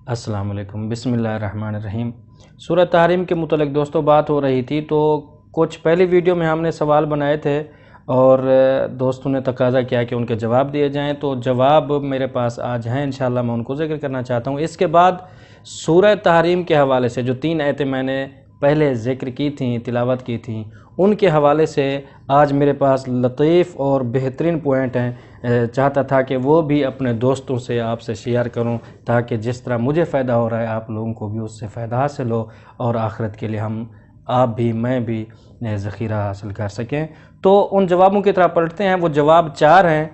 السلام علیکم، بسم اللہ الرحمن الرحیم۔ سورہ تحریم کے متعلق دوستوں بات ہو رہی تھی، تو کچھ پہلی ویڈیو میں ہم نے سوال بنائے تھے اور دوستوں نے تقاضا کیا کہ ان کے جواب دیے جائیں، تو جواب میرے پاس آج ہیں، انشاءاللہ میں ان کو ذکر کرنا چاہتا ہوں۔ اس کے بعد سورہ تحریم کے حوالے سے جو 3 آیتیں میں نے پہلے ذکر کی تھیں، تلاوت کی تھیں، ان کے حوالے سے آج میرے پاس لطیف اور بہترین پوائنٹ ہیں۔ چاہتا تھا کہ وہ بھی اپنے دوستوں سے آپ سے شیئر کروں، تاکہ جس طرح مجھے فائدہ ہو رہا ہے آپ لوگوں کو بھی اس سے فائدہ حاصل ہو اور آخرت کے لیے آپ بھی میں بھی ذخیرہ حاصل کر سکیں۔ تو ان جوابوں کی طرف پلٹتے ہیں۔ وہ جواب 4 ہیں۔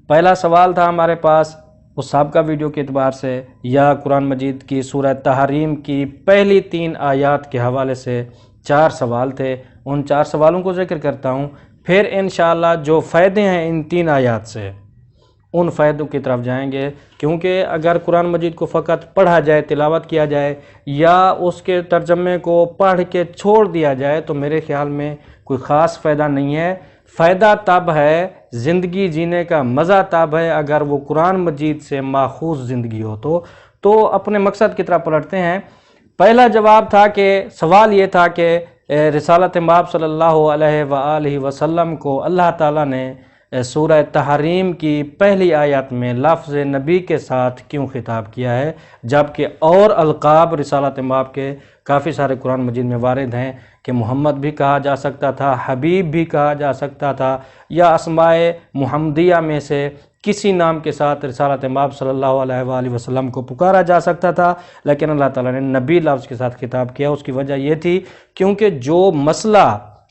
پہلا سوال تھا ہمارے پاس اس سابقہ ویڈیو کے اعتبار سے یا قرآن مجید کی سورہ تحریم کی پہلی 3 آیات کے حوالے سے 4 سوال تھے۔ ان 4 سوالوں کو ذکر کرتا ہوں، پھر انشاءاللہ جو فائدے ہیں ان 3 آیات سے ان فائدوں کی طرف جائیں گے، کیونکہ اگر قرآن مجید کو فقط پڑھا جائے، تلاوت کیا جائے یا اس کے ترجمے کو پڑھ کے چھوڑ دیا جائے تو میرے خیال میں کوئی خاص فائدہ نہیں ہے۔ فائدہ تب ہے، زندگی جینے کا مزہ تب ہے اگر وہ قرآن مجید سے ماخوذ زندگی ہو۔ تو اپنے مقصد کی طرف پلٹتے ہیں۔ پہلا جواب تھا کہ سوال یہ تھا کہ رسالت مآب صلی اللہ علیہ وآلہ وسلم کو اللہ تعالیٰ نے سورہ تحریم کی پہلی آیت میں لفظ نبی کے ساتھ کیوں خطاب کیا ہے، جبکہ اور القاب رسالت مآب کے کافی سارے قرآن مجید میں وارد ہیں کہ محمد بھی کہا جا سکتا تھا، حبیب بھی کہا جا سکتا تھا، یا اسماء محمدیہ میں سے کسی نام کے ساتھ رسالت مآب صلی اللہ علیہ وآلہ وسلم کو پکارا جا سکتا تھا، لیکن اللہ تعالیٰ نے نبی لفظ کے ساتھ خطاب کیا۔ اس کی وجہ یہ تھی کیونکہ جو مسئلہ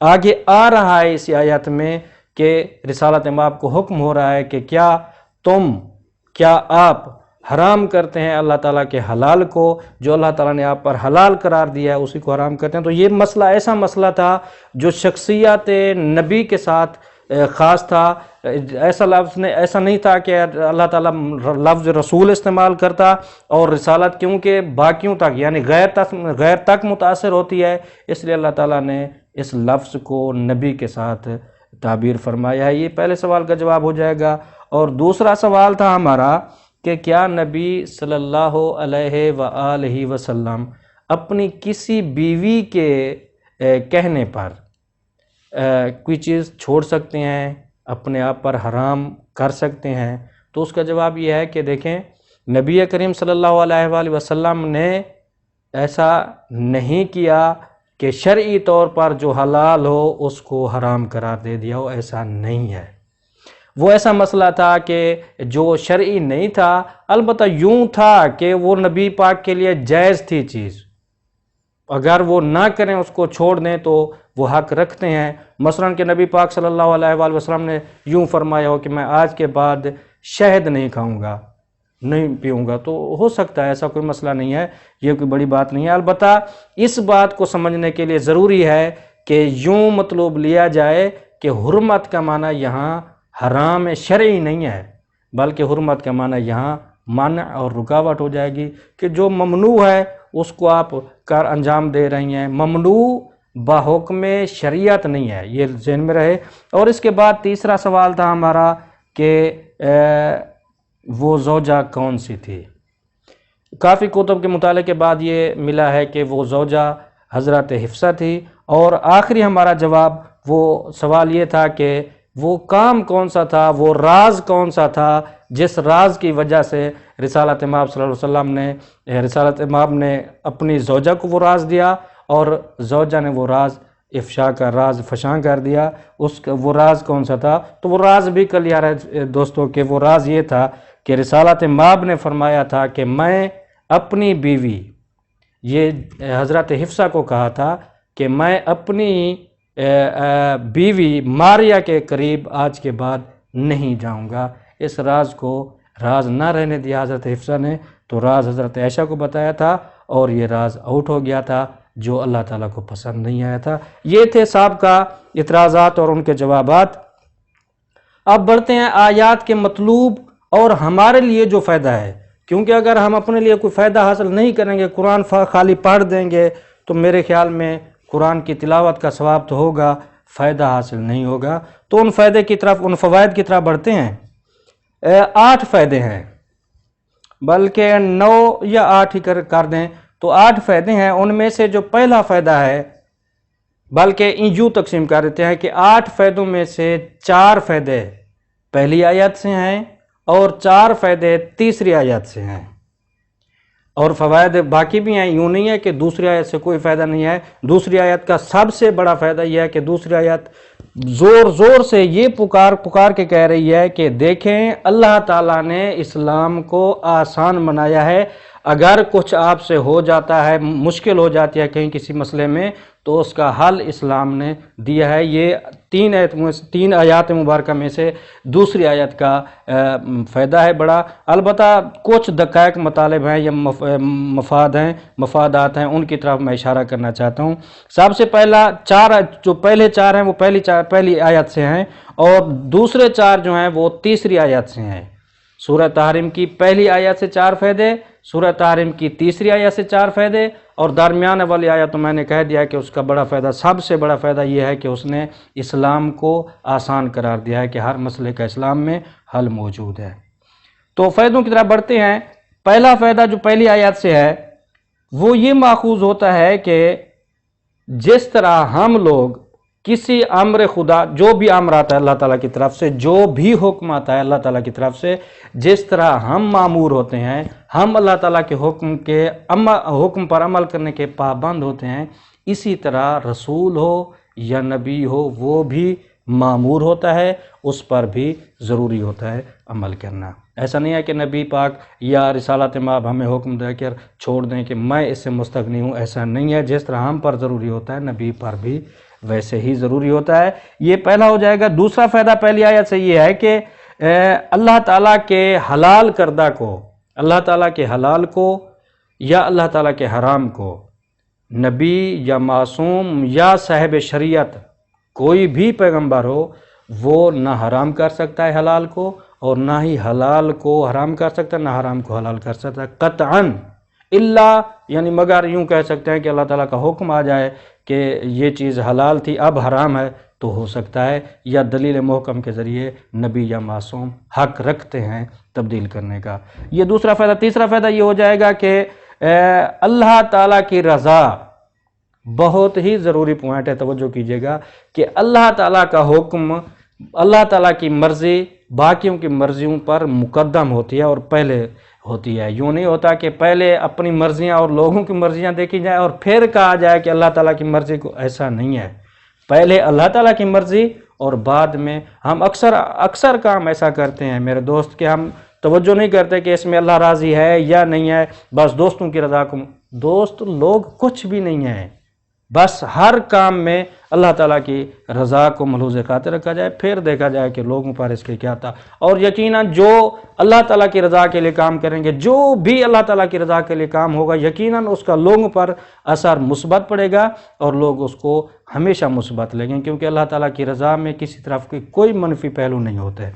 آگے آ رہا ہے اس آیت میں کہ رسالت مآب کو حکم ہو رہا ہے کہ کیا آپ حرام کرتے ہیں اللہ تعالیٰ کے حلال کو، جو اللہ تعالیٰ نے آپ پر حلال قرار دیا ہے اسی کو حرام کرتے ہیں۔ تو یہ مسئلہ ایسا مسئلہ تھا جو شخصیت نبی کے ساتھ خاص تھا۔ ایسا نہیں تھا کہ اللہ تعالیٰ لفظ رسول استعمال کرتا اور رسالت کیونکہ باقیوں تک یعنی غیر تک متاثر ہوتی ہے، اس لیے اللہ تعالیٰ نے اس لفظ کو نبی کے ساتھ تعبیر فرمایا ہے۔ یہ پہلے سوال کا جواب ہو جائے گا۔ اور دوسرا سوال تھا ہمارا کہ کیا نبی صلی اللہ علیہ وآلہ وسلم اپنی کسی بیوی کے کہنے پر کوئی چیز چھوڑ سکتے ہیں، اپنے آپ پر حرام کر سکتے ہیں؟ تو اس کا جواب یہ ہے کہ دیکھیں، نبی کریم صلی اللہ علیہ وآلہ وسلم نے ایسا نہیں کیا کہ شرعی طور پر جو حلال ہو اس کو حرام قرار دے دیا ہو، ایسا نہیں ہے۔ وہ ایسا مسئلہ تھا کہ جو شرعی نہیں تھا، البتہ یوں تھا کہ وہ نبی پاک کے لیے جائز تھی چیز، اگر وہ نہ کریں اس کو چھوڑ دیں تو وہ حق رکھتے ہیں۔ مثلاً کہ نبی پاک صلی اللہ علیہ وآلہ وسلم نے یوں فرمایا ہو کہ میں آج کے بعد شہد نہیں کھاؤں گا، نہیں پیوں گا، تو ہو سکتا ہے، ایسا کوئی مسئلہ نہیں ہے، یہ کوئی بڑی بات نہیں ہے۔ البتہ اس بات کو سمجھنے کے لیے ضروری ہے کہ یوں مطلوب لیا جائے کہ حرمت کا معنی یہاں حرام شرعی نہیں ہے، بلکہ حرمت کا معنی یہاں منع اور رکاوٹ ہو جائے گی کہ جو ممنوع ہے اس کو آپ کار انجام دے رہی ہیں، ممنوع بحکم شریعت نہیں ہے، یہ ذہن میں رہے۔ اور اس کے بعد تیسرا سوال تھا ہمارا کہ وہ زوجہ کون سی تھی؟ کافی کتب کے مطالعے کے بعد یہ ملا ہے کہ وہ زوجہ حضرت حفصہ تھی۔ اور آخری ہمارا جواب وہ سوال یہ تھا کہ وہ کام کون سا تھا، وہ راز کون سا تھا جس راز کی وجہ سے رسالت مآب صلی اللہ علیہ وسلم رسالت مآب نے اپنی زوجہ کو وہ راز دیا اور زوجہ نے وہ راز افشا کا راز فشاں کر دیا۔ وہ راز کون سا تھا؟ تو وہ راز بھی کلیئر ہے دوستوں کہ وہ راز یہ تھا کہ رسالت مآب نے فرمایا تھا کہ میں اپنی بیوی، یہ حضرت حفصہ کو کہا تھا کہ میں اپنی بیوی ماریہ کے قریب آج کے بعد نہیں جاؤں گا۔ اس راز کو راز نہ رہنے دیا حضرت حفصہ نے، تو راز حضرت عائشہ کو بتایا تھا اور یہ راز آؤٹ ہو گیا تھا جو اللہ تعالیٰ کو پسند نہیں آیا تھا۔ یہ تھے سابقہ اعتراضات اور ان کے جوابات۔ اب بڑھتے ہیں آیات کے مطلوب اور ہمارے لیے جو فائدہ ہے، کیونکہ اگر ہم اپنے لیے کوئی فائدہ حاصل نہیں کریں گے، قرآن خالی پڑھ دیں گے تو میرے خیال میں قرآن کی تلاوت کا ثواب تو ہوگا، فائدہ حاصل نہیں ہوگا۔ تو ان فائدے کی طرف، ان فوائد کی طرف بڑھتے ہیں۔ 8 فائدے ہیں۔ بلکہ 9 یا 8 ہی کر دیں تو 8 فائدے ہیں۔ ان میں سے جو پہلا فائدہ ہے، بلکہ یوں تقسیم کر دیتے ہیں کہ 8 فائدوں میں سے 4 فائدے پہلی آیت سے ہیں اور 4 فائدے تیسری آیت سے ہیں، اور فوائد باقی بھی ہیں۔ یوں نہیں ہے کہ دوسری آیت سے کوئی فائدہ نہیں ہے۔ دوسری آیت کا سب سے بڑا فائدہ یہ ہے کہ دوسری آیت زور زور سے یہ پکار کے کہہ رہی ہے کہ دیکھیں اللہ تعالیٰ نے اسلام کو آسان بنایا ہے۔ اگر کچھ آپ سے ہو جاتا ہے، مشکل ہو جاتی ہے کہیں کسی مسئلے میں، تو اس کا حل اسلام نے دیا ہے۔ یہ 3 آیات مبارکہ میں سے دوسری آیت کا فائدہ ہے بڑا۔ البتہ کچھ دقائق مطالب ہیں یا مفادات ہیں، ان کی طرف میں اشارہ کرنا چاہتا ہوں۔ سب سے پہلا جو پہلے 4 ہیں وہ پہلی آیت سے ہیں، اور دوسرے 4 جو ہیں وہ تیسری آیت سے ہیں۔ سورہ تحریم کی پہلی آیت سے 4 فائدے، سورہ تحریم کی تیسری آیت سے 4 فائدے، اور درمیان والی آیت تو میں نے کہہ دیا کہ اس کا بڑا فائدہ، سب سے بڑا فائدہ یہ ہے کہ اس نے اسلام کو آسان قرار دیا ہے کہ ہر مسئلے کا اسلام میں حل موجود ہے۔ تو فائدوں کی طرف بڑھتے ہیں۔ پہلا فائدہ جو پہلی آیت سے ہے وہ یہ ماخوذ ہوتا ہے کہ جس طرح ہم لوگ کسی امر خدا، جو بھی امر آتا ہے اللہ تعالیٰ کی طرف سے، جو بھی حکم آتا ہے اللہ تعالیٰ کی طرف سے، جس طرح ہم مامور ہوتے ہیں، ہم اللہ تعالیٰ کے حکم پر عمل کرنے کے پابند ہوتے ہیں، اسی طرح رسول ہو یا نبی ہو وہ بھی مامور ہوتا ہے، اس پر بھی ضروری ہوتا ہے عمل کرنا۔ ایسا نہیں ہے کہ نبی پاک یا رسالت مآب ہمیں حکم دے کر چھوڑ دیں کہ میں اس سے مستغنی ہوں، ایسا نہیں ہے۔ جس طرح ہم پر ضروری ہوتا ہے نبی پر بھی ویسے ہی ضروری ہوتا ہے۔ یہ پہلا ہو جائے گا۔ دوسرا فائدہ پہلی آیت سے یہ ہے کہ اللہ تعالیٰ کے حلال کردہ کو، اللہ تعالیٰ کے حلال کو یا اللہ تعالیٰ کے حرام کو نبی یا معصوم یا صاحب شریعت کوئی بھی پیغمبر ہو وہ نہ حرام کر سکتا ہے حلال کو، اور نہ ہی حلال کو حرام کر سکتا ہے، نہ حرام کو حلال کر سکتا ہے قطعاً، الا یعنی مگر یوں کہہ سکتے ہیں کہ اللہ تعالیٰ کا حکم آ جائے کہ یہ چیز حلال تھی اب حرام ہے تو ہو سکتا ہے، یا دلیل محکم کے ذریعے نبی یا معصوم حق رکھتے ہیں تبدیل کرنے کا۔ یہ دوسرا فائدہ۔ تیسرا فائدہ یہ ہو جائے گا کہ اللہ تعالیٰ کی رضا، بہت ہی ضروری پوائنٹ ہے، توجہ کیجئے گا کہ اللہ تعالیٰ کا حکم، اللہ تعالیٰ کی مرضی باقیوں کی مرضیوں پر مقدم ہوتی ہے اور پہلے ہوتی ہے۔ یوں نہیں ہوتا کہ پہلے اپنی مرضیاں اور لوگوں کی مرضیاں دیکھی جائیں اور پھر کہا جائے کہ اللہ تعالیٰ کی مرضی کو، ایسا نہیں ہے۔ پہلے اللہ تعالیٰ کی مرضی اور بعد میں ہم اکثر کام ایسا کرتے ہیں میرے دوست کہ ہم توجہ نہیں کرتے کہ اس میں اللہ راضی ہے یا نہیں ہے، بس دوستوں کی رضا کو، دوست لوگ کچھ بھی نہیں ہیں، بس ہر کام میں اللہ تعالیٰ کی رضا کو ملحوظ خاطر رکھا جائے، پھر دیکھا جائے کہ لوگوں پر اس کے کیا تھا۔ اور یقیناً جو اللہ تعالیٰ کی رضا کے لیے کام کریں گے، جو بھی اللہ تعالیٰ کی رضا کے لیے کام ہوگا، یقیناً اس کا لوگوں پر اثر مثبت پڑے گا اور لوگ اس کو ہمیشہ مثبت لیں گے، کیونکہ اللہ تعالیٰ کی رضا میں کسی طرف کی کوئی منفی پہلو نہیں ہوتے۔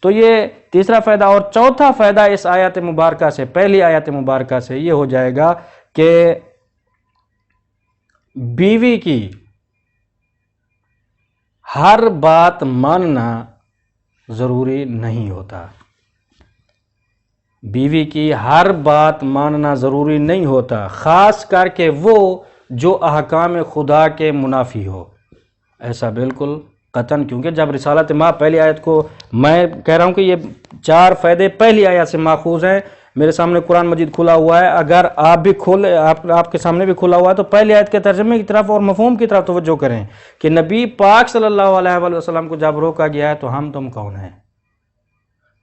تو یہ تیسرا فائدہ۔ اور چوتھا فائدہ اس آیت مبارکہ سے، پہلی آیت مبارکہ سے یہ ہو جائے گا کہ بیوی کی ہر بات ماننا ضروری نہیں ہوتا، بیوی کی ہر بات ماننا ضروری نہیں ہوتا، خاص کر کے وہ جو احکام خدا کے منافی ہو، ایسا بالکل قطعاً، کیونکہ جب رسالت مآب پہلی آیت کو، میں کہہ رہا ہوں کہ یہ 4 فائدے پہلی آیت سے ماخوذ ہیں۔ میرے سامنے قرآن مجید کھلا ہوا ہے، اگر آپ بھی آپ کے سامنے بھی کھلا ہوا ہے تو پہلی آیت کے ترجمے کی طرف اور مفہوم کی طرف توجہ کریں کہ نبی پاک صلی اللہ علیہ وسلم کو جب روکا گیا ہے تو ہم تم کون ہیں؟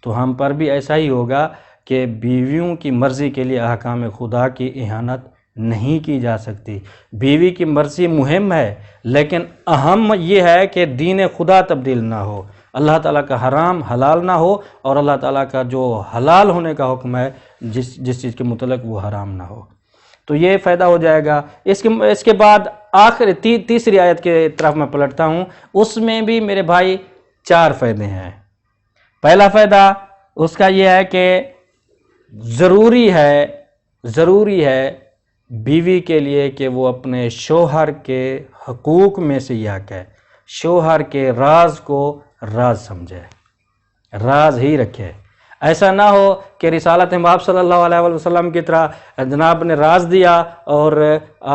تو ہم پر بھی ایسا ہی ہوگا کہ بیویوں کی مرضی کے لیے احکام خدا کی اہانت نہیں کی جا سکتی۔ بیوی کی مرضی مہم ہے، لیکن اہم یہ ہے کہ دین خدا تبدیل نہ ہو، اللہ تعالیٰ کا حرام حلال نہ ہو، اور اللہ تعالیٰ کا جو حلال ہونے کا حکم ہے جس چیز کے متعلق وہ حرام نہ ہو۔ تو یہ فائدہ ہو جائے گا۔ اس کے بعد آخر تیسری آیت کے طرف میں پلٹتا ہوں، اس میں بھی میرے بھائی 4 فائدے ہیں۔ پہلا فائدہ اس کا یہ ہے کہ ضروری ہے بیوی کے لیے کہ وہ اپنے شوہر کے حقوق میں سے یہ حق ہے، شوہر کے راز کو راز سمجھے، راز ہی رکھے۔ ایسا نہ ہو کہ رسالت مآب صلی اللہ علیہ وسلم کی طرح جناب نے راز دیا اور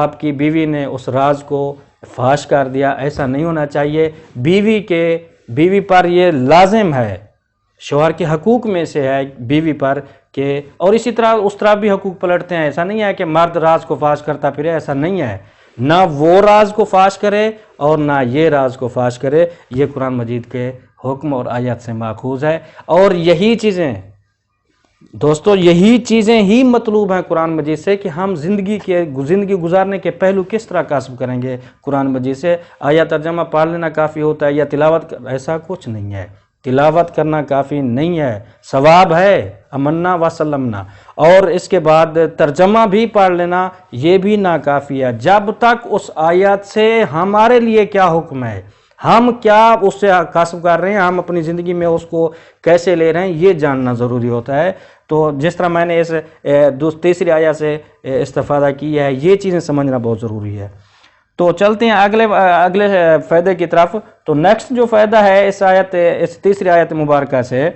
آپ کی بیوی نے اس راز کو فاش کر دیا، ایسا نہیں ہونا چاہیے۔ بیوی پر یہ لازم ہے، شوہر کے حقوق میں سے ہے بیوی پر کہ، اور اسی طرح اس طرح بھی حقوق پلٹتے ہیں۔ ایسا نہیں ہے کہ مرد راز کو فاش کرتا پھرے، ایسا نہیں ہے، نہ وہ راز کو فاش کرے اور نہ یہ راز کو فاش کرے۔ یہ قرآن مجید کے حکم اور آیات سے ماخوذ ہے، اور یہی چیزیں دوستو، یہی چیزیں ہی مطلوب ہیں قرآن مجید سے کہ ہم زندگی گزارنے کے پہلو کس طرح کسب کریں گے قرآن مجید سے۔ آیا ترجمہ پڑھ لینا کافی ہوتا ہے یا تلاوت، ایسا کچھ نہیں ہے، تلاوت کرنا کافی نہیں ہے، ثواب ہے امنا و سلمنا، اور اس کے بعد ترجمہ بھی پڑھ لینا یہ بھی ناکافی ہے جب تک اس آیات سے ہمارے لیے کیا حکم ہے، ہم کیا اس سے کسب کر رہے ہیں، ہم اپنی زندگی میں اس کو کیسے لے رہے ہیں، یہ جاننا ضروری ہوتا ہے۔ تو جس طرح میں نے اس تیسری آیت سے استفادہ کیا ہے، یہ چیزیں سمجھنا بہت ضروری ہے۔ تو چلتے ہیں اگلے فائدے کی طرف۔ تو نیکسٹ جو فائدہ ہے اس تیسری آیت مبارکہ سے،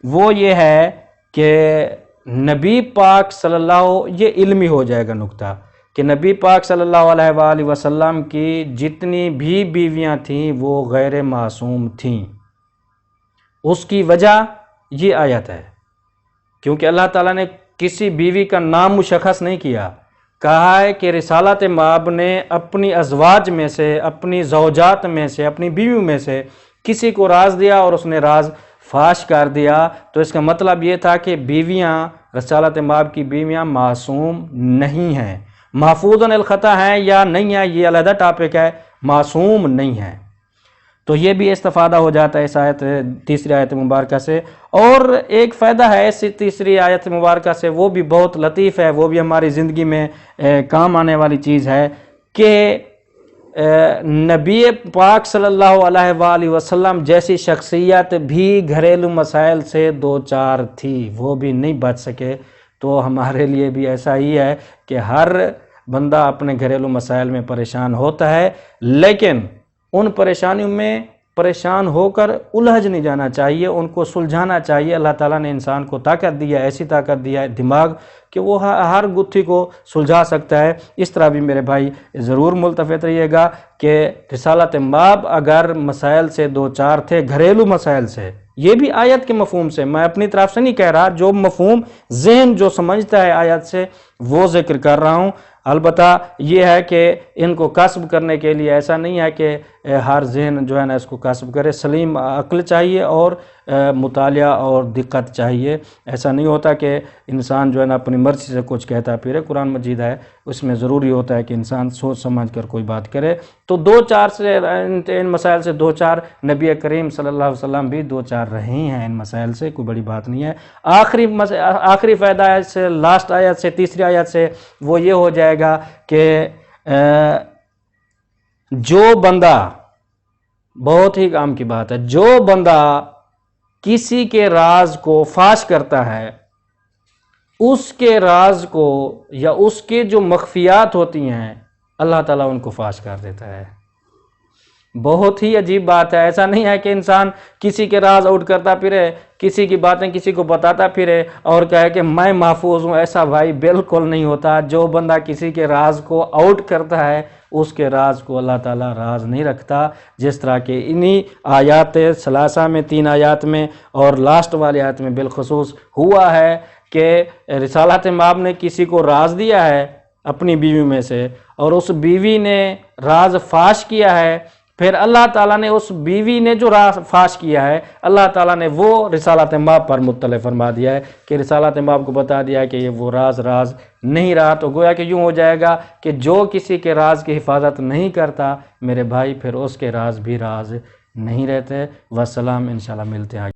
وہ یہ ہے کہ نبی پاک صلی اللہ، یہ علمی ہو جائے گا نقطہ، کہ نبی پاک صلی اللہ علیہ وآلہ وسلم کی جتنی بھی بیویاں تھیں وہ غیر معصوم تھیں۔ اس کی وجہ یہ آیت ہے، کیونکہ اللہ تعالیٰ نے کسی بیوی کا نام مشخص نہیں کیا، کہا ہے کہ رسالت مآب نے اپنی ازواج میں سے، اپنی زوجات میں سے، اپنی بیویوں میں سے کسی کو راز دیا اور اس نے راز فاش کر دیا، تو اس کا مطلب یہ تھا کہ بیویاں، رسالت مآب کی بیویاں معصوم نہیں ہیں، محفوظ عن الخطا ہیں یا نہیں ہیں یہ علیحدہ ٹاپک ہے، معصوم نہیں ہیں۔ تو یہ بھی استفادہ ہو جاتا ہے اس تیسری آیت مبارکہ سے۔ اور ایک فائدہ ہے اس تیسری آیت مبارکہ سے، وہ بھی بہت لطیف ہے، وہ بھی ہماری زندگی میں کام آنے والی چیز ہے، کہ نبی پاک صلی اللہ علیہ وآلہ وسلم جیسی شخصیت بھی گھریلو مسائل سے دو چار تھی، وہ بھی نہیں بچ سکے۔ تو ہمارے لیے بھی ایسا ہی ہے کہ ہر بندہ اپنے گھریلو مسائل میں پریشان ہوتا ہے، لیکن ان پریشانیوں میں پریشان ہو کر الجھ نہیں جانا چاہیے، ان کو سلجھانا چاہیے۔ اللہ تعالیٰ نے انسان کو طاقت دی ہے، ایسی طاقت دی ہے دماغ، کہ وہ ہر گتھی کو سلجھا سکتا ہے۔ اس طرح بھی میرے بھائی ضرور ملتفت رہیے گا کہ رسالت مآب اگر مسائل سے دو چار تھے، گھریلو مسائل سے، یہ بھی آیت کے مفہوم سے، میں اپنی طرف سے نہیں کہہ رہا، جو مفہوم ذہن جو سمجھتا ہے آیت سے وہ ذکر کر رہا ہوں۔ البتہ یہ ہے کہ ان کو کسب کرنے کے لیے ایسا نہیں ہے کہ ہر ذہن جو ہے نا اس کو کسب کرے، سلیم عقل چاہیے اور مطالعہ اور دقت چاہیے۔ ایسا نہیں ہوتا کہ انسان جو ہے نا اپنی مرضی سے کچھ کہتا پھرے، قرآن مجید ہے اس میں ضروری ہوتا ہے کہ انسان سوچ سمجھ کر کوئی بات کرے۔ تو دو چار سے ان مسائل سے دو چار نبی کریم صلی اللہ علیہ وسلم بھی دو چار رہے ہیں، ان مسائل سے کوئی بڑی بات نہیں ہے۔ آخری فائدہ ہے سے لاسٹ آیت سے، تیسری آیت سے، وہ یہ ہو جائے گا کہ جو بندہ، بہت ہی کام کی بات ہے، جو بندہ کسی کے راز کو فاش کرتا ہے، اس کے راز کو یا اس کے جو مخفیات ہوتی ہیں اللہ تعالیٰ ان کو فاش کر دیتا ہے۔ بہت ہی عجیب بات ہے۔ ایسا نہیں ہے کہ انسان کسی کے راز آؤٹ کرتا پھرے، کسی کی باتیں کسی کو بتاتا پھرے اور کہے کہ میں محفوظ ہوں، ایسا بھائی بالکل نہیں ہوتا۔ جو بندہ کسی کے راز کو آؤٹ کرتا ہے اس کے راز کو اللہ تعالیٰ راز نہیں رکھتا، جس طرح کہ انہی آیات ثلاثہ میں، 3 آیات میں اور لاسٹ والی آیت میں بالخصوص ہوا ہے کہ رسالت مآب نے کسی کو راز دیا ہے اپنی بیوی میں سے، اور اس بیوی نے راز فاش کیا ہے، پھر اللہ تعالیٰ نے اس بیوی نے جو راز فاش کیا ہے اللہ تعالیٰ نے وہ رسالت مآب پر مطلع فرما دیا ہے، کہ رسالت مآب کو بتا دیا ہے کہ یہ وہ راز نہیں رہا۔ تو گویا کہ یوں ہو جائے گا کہ جو کسی کے راز کی حفاظت نہیں کرتا میرے بھائی، پھر اس کے راز بھی راز نہیں رہتے۔ والسلام، انشاءاللہ ملتے ہیں آگے۔